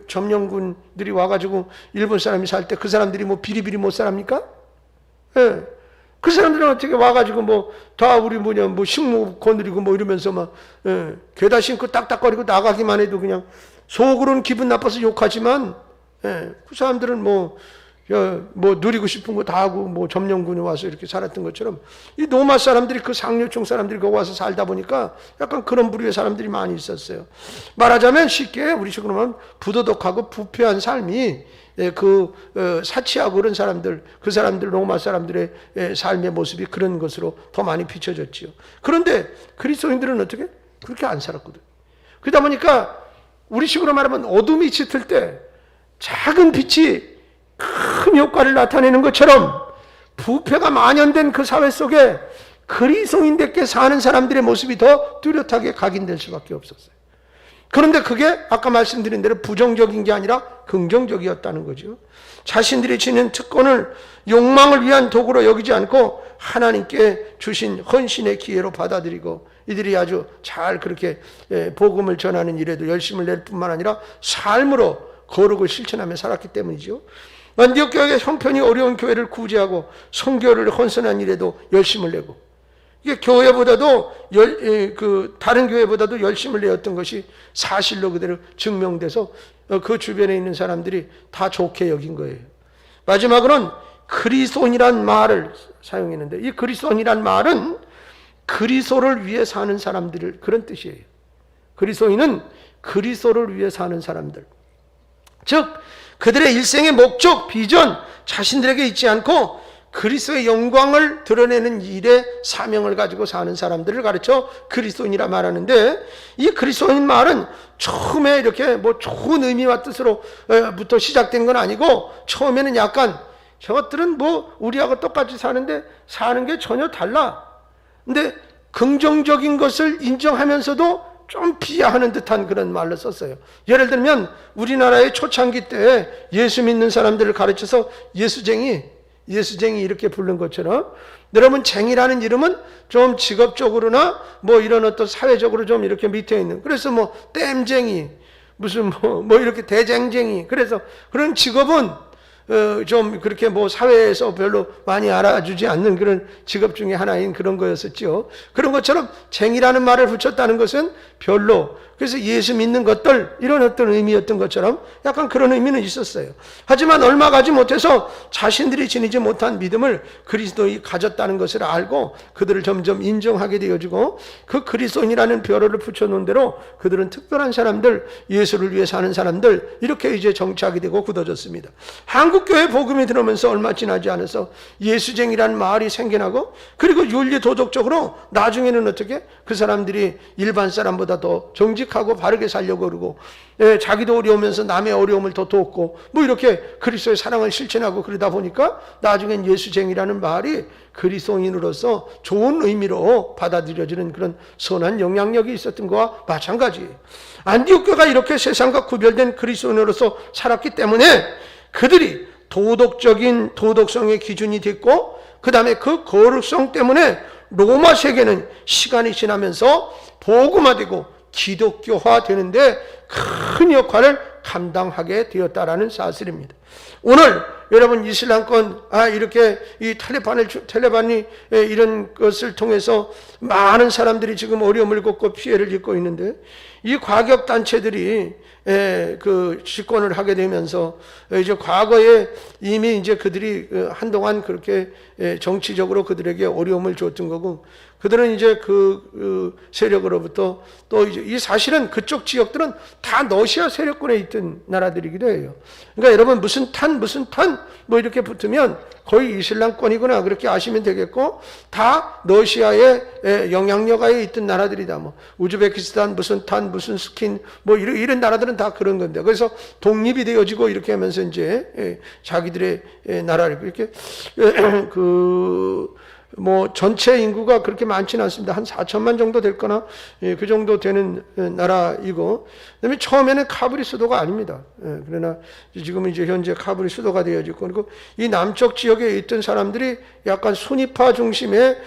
점령군들이 와가지고 일본 사람이 살 때 그 사람들이 뭐 비리비리 못 살합니까? 예. 그 사람들은 어떻게 와가지고 뭐 다 우리 뭐 식무 거느리고 뭐 이러면서 막 괴다 신고 딱딱거리고 나가기만 해도 그냥 속으로는 기분 나빠서 욕하지만 그 사람들은 뭐 누리고 싶은 거 다 하고 뭐 점령군이 와서 이렇게 살았던 것처럼 이 로마 사람들이 그 상류층 사람들이 거기 와서 살다 보니까 약간 그런 부류의 사람들이 많이 있었어요. 말하자면 쉽게 우리 식으로 하면 부도덕하고 부패한 삶이 사치하고 그런 사람들, 그 사람들 로마 사람들의 삶의 모습이 그런 것으로 더 많이 비춰졌지요. 그런데 그리스도인들은 어떻게? 그렇게 안 살았거든. 그러다 보니까 우리 식으로 말하면 어둠이 짙을 때 작은 빛이 큰 효과를 나타내는 것처럼 부패가 만연된 그 사회 속에 그리스도인들께 사는 사람들의 모습이 더 뚜렷하게 각인될 수밖에 없었어요. 그런데 그게 아까 말씀드린 대로 부정적인 게 아니라 긍정적이었다는 거죠. 자신들이 지닌 특권을 욕망을 위한 도구로 여기지 않고 하나님께 주신 헌신의 기회로 받아들이고 이들이 아주 잘 그렇게 복음을 전하는 일에도 열심을 낼 뿐만 아니라 삶으로 거룩을 실천하며 살았기 때문이죠. 안디옥 교회가 형편이 어려운 교회를 구제하고 선교를 헌선한 일에도 열심을 내고, 이게 교회보다도 다른 교회보다도 열심을 내었던 것이 사실로 그대로 증명돼서 그 주변에 있는 사람들이 다 좋게 여긴 거예요. 마지막으로는 그리스도인이란 말을 사용했는데, 이 그리스도인이란 말은 그리스도를 위해 사는 사람들, 그런 뜻이에요. 그리스도인은 그리스도를 위해 사는 사람들, 즉 그들의 일생의 목적, 비전, 자신들에게 있지 않고 그리스도의 영광을 드러내는 일에 사명을 가지고 사는 사람들을 가르쳐 그리스도인이라 말하는데, 이 그리스도인 말은 처음에 이렇게 뭐 좋은 의미와 뜻으로부터 시작된 건 아니고, 처음에는 약간 저것들은 뭐 우리하고 똑같이 사는데 사는 게 전혀 달라. 근데 긍정적인 것을 인정하면서도 좀 비하하는 듯한 그런 말로 썼어요. 예를 들면 우리나라의 초창기 때 예수 믿는 사람들을 가르쳐서 예수쟁이 이렇게 부른 것처럼, 여러분 쟁이라는 이름은 좀 직업적으로나 뭐 이런 어떤 사회적으로 좀 이렇게 밑에 있는, 그래서 뭐 땜쟁이, 무슨 뭐 이렇게 대쟁쟁이, 그래서 그런 직업은 좀 그렇게 뭐 사회에서 별로 많이 알아주지 않는 그런 직업 중에 하나인 그런 거였었죠. 그런 것처럼 쟁이라는 말을 붙였다는 것은 별로, 그래서 예수 믿는 것들, 이런 어떤 의미였던 것처럼 약간 그런 의미는 있었어요. 하지만 얼마 가지 못해서 자신들이 지니지 못한 믿음을 그리스도인이 가졌다는 것을 알고 그들을 점점 인정하게 되어지고, 그 그리스도인이라는 벼로를 붙여놓은 대로 그들은 특별한 사람들, 예수를 위해 사는 사람들, 이렇게 이제 정착이 되고 굳어졌습니다. 한국교회 복음이 들어오면서 얼마 지나지 않아서 예수쟁이라는 말이 생겨나고, 그리고 윤리 도덕적으로 나중에는 어떻게 그 사람들이 일반 사람보다 더 정직하고 바르게 살려고 그러고, 자기도 어려우면서 남의 어려움을 더 돕고, 뭐 이렇게 그리스도의 사랑을 실천하고, 그러다 보니까 나중엔 예수쟁이라는 말이 그리스도인으로서 좋은 의미로 받아들여지는 그런 선한 영향력이 있었던 것과 마찬가지예요. 안디옥 교회가 이렇게 세상과 구별된 그리스도인으로서 살았기 때문에 그들이 도덕적인 도덕성의 기준이 됐고, 그 다음에 그 거룩성 때문에 로마 세계는 시간이 지나면서 복음화되고 기독교화 되는데 큰 역할을 감당하게 되었다라는 사실입니다. 오늘 여러분 이슬람권 이렇게 이 텔레반이 이런 것을 통해서 많은 사람들이 지금 어려움을 겪고 피해를 입고 있는데, 이 과격 단체들이 그 집권을 하게 되면서 이제 과거에 이미 이제 그들이 한동안 그렇게 정치적으로 그들에게 어려움을 줬던 거고, 그들은 이제 그 세력으로부터 또 이제 이 사실은 그쪽 지역들은 다 러시아 세력권에 있던 나라들이기도 해요. 그러니까 여러분 무슨 탄 뭐 이렇게 붙으면 거의 이슬람권이구나 그렇게 아시면 되겠고, 다 러시아의 영향력 하에 있던 나라들이다. 뭐 우즈베키스탄 무슨 탄 무슨 스킨 뭐 이런 나라들은 다 그런 건데, 그래서 독립이 되어지고 이렇게 하면서 이제 자기들의 나라를 이렇게 뭐 전체 인구가 그렇게 많지는 않습니다. 한 4천만 정도 될 거나 그 정도 되는 나라이고, 그다음에 처음에는 카불이 수도가 아닙니다. 그러나 지금은 이제 현재 카불이 수도가 되어지고, 그리고 이 남쪽 지역에 있던 사람들이 약간 수니파 중심의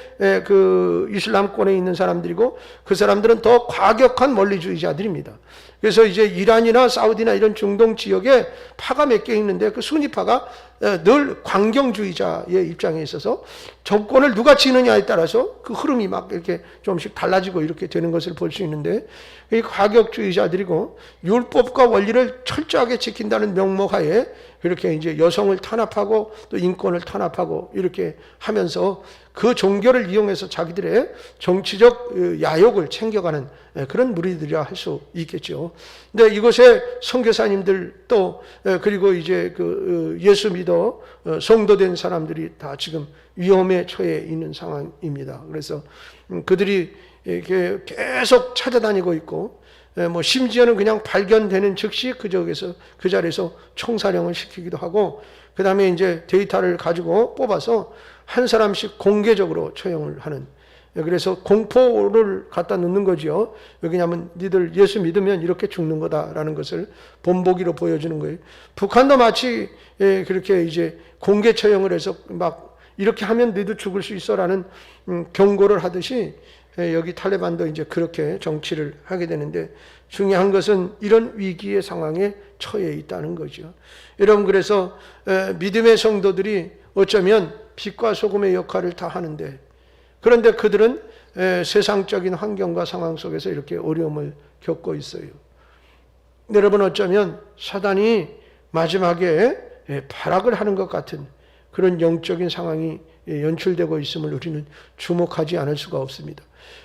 그 이슬람권에 있는 사람들이고, 그 사람들은 더 과격한 원리주의자들입니다. 그래서 이제 이란이나 사우디나 이런 중동 지역에 파가 몇 개 있는데, 그 수니파가 늘 광경주의자의 입장에 있어서 정권을 누가 지느냐에 따라서 그 흐름이 막 이렇게 조금씩 달라지고 이렇게 되는 것을 볼 수 있는데, 이 과격주의자들이고 율법과 원리를 철저하게 지킨다는 명목하에 그렇게 이제 여성을 탄압하고 또 인권을 탄압하고 이렇게 하면서 그 종교를 이용해서 자기들의 정치적 야욕을 챙겨가는 그런 무리들이라 할 수 있겠죠. 근데 이곳에 선교사님들 또 그리고 이제 그 예수 믿어 성도된 사람들이 다 지금 위험에 처해 있는 상황입니다. 그래서 그들이 이렇게 계속 찾아다니고 있고, 뭐 심지어는 그냥 발견되는 즉시 그 자리에서 총사령을 시키기도 하고, 그 다음에 이제 데이터를 가지고 뽑아서 한 사람씩 공개적으로 처형을 하는, 그래서 공포를 갖다 놓는 거죠. 왜냐하면 니들 예수 믿으면 이렇게 죽는 거다라는 것을 본보기로 보여주는 거예요. 북한도 마치 그렇게 이제 공개 처형을 해서 막 이렇게 하면 너희도 죽을 수 있어라는 경고를 하듯이 여기 탈레반도 이제 그렇게 정치를 하게 되는데, 중요한 것은 이런 위기의 상황에 처해 있다는 거죠. 여러분, 그래서 믿음의 성도들이 어쩌면 빛과 소금의 역할을 다 하는데, 그런데 그들은 세상적인 환경과 상황 속에서 이렇게 어려움을 겪고 있어요. 여러분, 어쩌면 사단이 마지막에 발악을 하는 것 같은 그런 영적인 상황이 연출되고 있음을 우리는 주목하지 않을 수가 없습니다.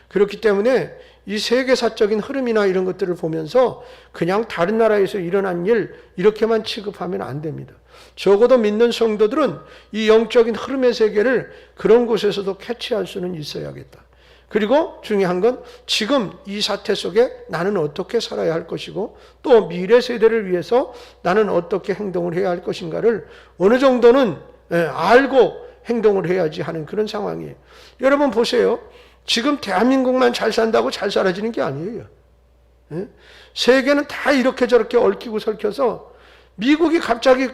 그렇기 때문에 이 세계사적인 흐름이나 이런 것들을 보면서 그냥 다른 나라에서 일어난 일 이렇게만 취급하면 안 됩니다. 적어도 믿는 성도들은 이 영적인 흐름의 세계를 그런 곳에서도 캐치할 수는 있어야겠다. 그리고 중요한 건 지금 이 사태 속에 나는 어떻게 살아야 할 것이고, 또 미래 세대를 위해서 나는 어떻게 행동을 해야 할 것인가를 어느 정도는 알고 행동을 해야지 하는 그런 상황이에요. 여러분 보세요. 지금 대한민국만 잘 산다고 잘 살아지는 게 아니에요. 세계는 다 이렇게 저렇게 얽히고 설켜서, 미국이 갑자기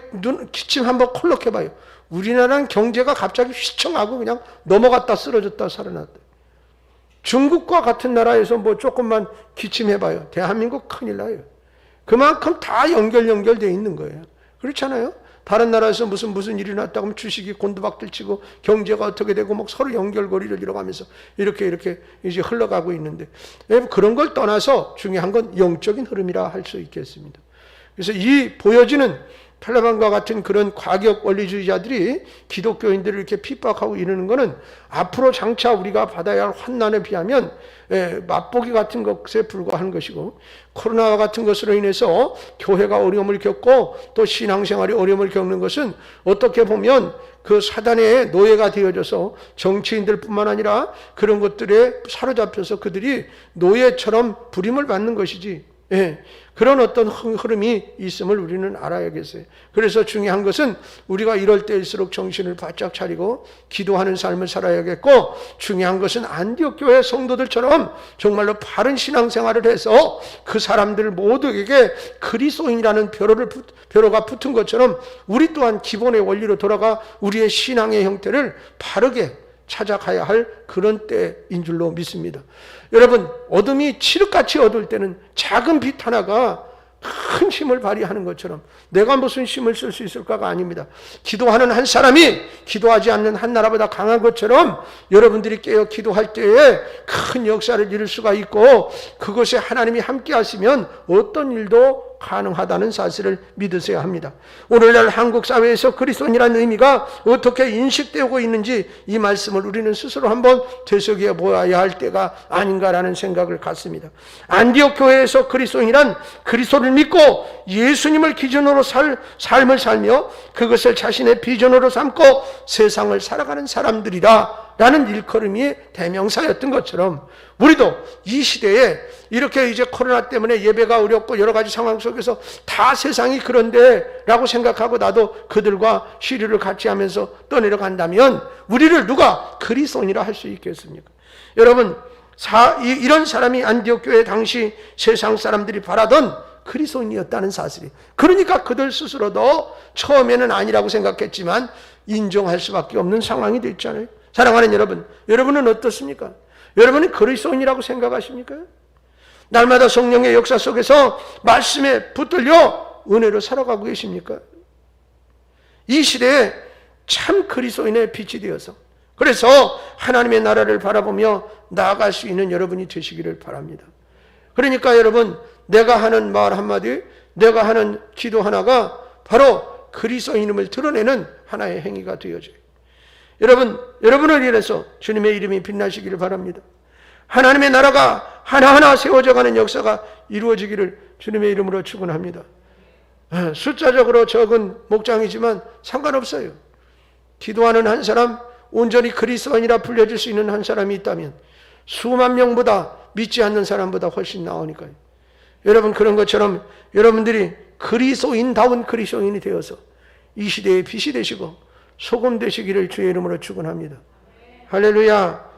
기침 한번 콜록 해봐요. 우리나라는 경제가 갑자기 휘청하고 그냥 넘어갔다 쓰러졌다 살아났다. 중국과 같은 나라에서 뭐 조금만 기침해봐요. 대한민국 큰일 나요. 그만큼 다 연결되어 있는 거예요. 그렇잖아요. 다른 나라에서 무슨 일이 났다고 하면 주식이 곤두박질치고 경제가 어떻게 되고 막 서로 연결고리를 이뤄가면서 이렇게 이제 흘러가고 있는데, 그런 걸 떠나서 중요한 건 영적인 흐름이라 할 수 있겠습니다. 그래서 이 보여지는 탈레반과 같은 그런 과격 원리주의자들이 기독교인들을 이렇게 핍박하고 이러는 것은 앞으로 장차 우리가 받아야 할 환난에 비하면 맛보기 같은 것에 불과한 것이고, 코로나와 같은 것으로 인해서 교회가 어려움을 겪고 또 신앙생활이 어려움을 겪는 것은 어떻게 보면 그 사단의 노예가 되어져서 정치인들뿐만 아니라 그런 것들에 사로잡혀서 그들이 노예처럼 부림을 받는 것이지, 그런 어떤 흐름이 있음을 우리는 알아야겠어요. 그래서 중요한 것은 우리가 이럴 때일수록 정신을 바짝 차리고 기도하는 삶을 살아야겠고, 중요한 것은 안디옥 교회 성도들처럼 정말로 바른 신앙생활을 해서 그 사람들 모두에게 그리스도인이라는 벼로가 붙은 것처럼 우리 또한 기본의 원리로 돌아가 우리의 신앙의 형태를 바르게 찾아가야 할 그런 때인 줄로 믿습니다. 여러분, 어둠이 칠흑같이 어두울 때는 작은 빛 하나가 큰 힘을 발휘하는 것처럼 내가 무슨 힘을 쓸 수 있을까가 아닙니다. 기도하는 한 사람이 기도하지 않는 한 나라보다 강한 것처럼 여러분들이 깨어 기도할 때에 큰 역사를 이룰 수가 있고, 그것에 하나님이 함께 하시면 어떤 일도 가능하다는 사실을 믿으셔야 합니다. 오늘날 한국 사회에서 그리스도인이라는 의미가 어떻게 인식되고 있는지 이 말씀을 우리는 스스로 한번 되새겨 보아야 할 때가 아닌가라는 생각을 갖습니다. 안디옥 교회에서 그리스도인이란 그리스도를 믿고 예수님을 기준으로 삶을 살며 그것을 자신의 비전으로 삼고 세상을 살아가는 사람들이라 라는 일컬음이 대명사였던 것처럼 우리도 이 시대에 이렇게 이제 코로나 때문에 예배가 어렵고 여러 가지 상황 속에서 다 세상이 그런데 라고 생각하고 나도 그들과 시류를 같이 하면서 떠내려 간다면 우리를 누가 그리스도인이라 할 수 있겠습니까? 여러분, 이런 사람이 안디옥 교회 당시 세상 사람들이 바라던 그리스도인이었다는 사실이, 그러니까 그들 스스로도 처음에는 아니라고 생각했지만 인정할 수밖에 없는 상황이 됐잖아요. 사랑하는 여러분, 여러분은 어떻습니까? 여러분은 그리스도인이라고 생각하십니까? 날마다 성령의 역사 속에서 말씀에 붙들려 은혜로 살아가고 계십니까? 이 시대에 참 그리스도인의 빛이 되어서, 그래서 하나님의 나라를 바라보며 나아갈 수 있는 여러분이 되시기를 바랍니다. 그러니까 여러분, 내가 하는 말 한마디, 내가 하는 기도 하나가 바로 그리스도인임을 드러내는 하나의 행위가 되어져요. 여러분을 위해서 주님의 이름이 빛나시기를 바랍니다. 하나님의 나라가 하나하나 세워져 가는 역사가 이루어지기를 주님의 이름으로 축원합니다. 숫자적으로 적은 목장이지만 상관없어요. 기도하는 한 사람, 온전히 그리스도인이라 불려질 수 있는 한 사람이 있다면 수만 명보다, 믿지 않는 사람보다 훨씬 나으니까요. 여러분, 그런 것처럼 여러분들이 그리스도인다운 그리스도인이 되어서 이 시대의 빛이 되시고 소금 되시기를 주의 이름으로 축원합니다. 할렐루야.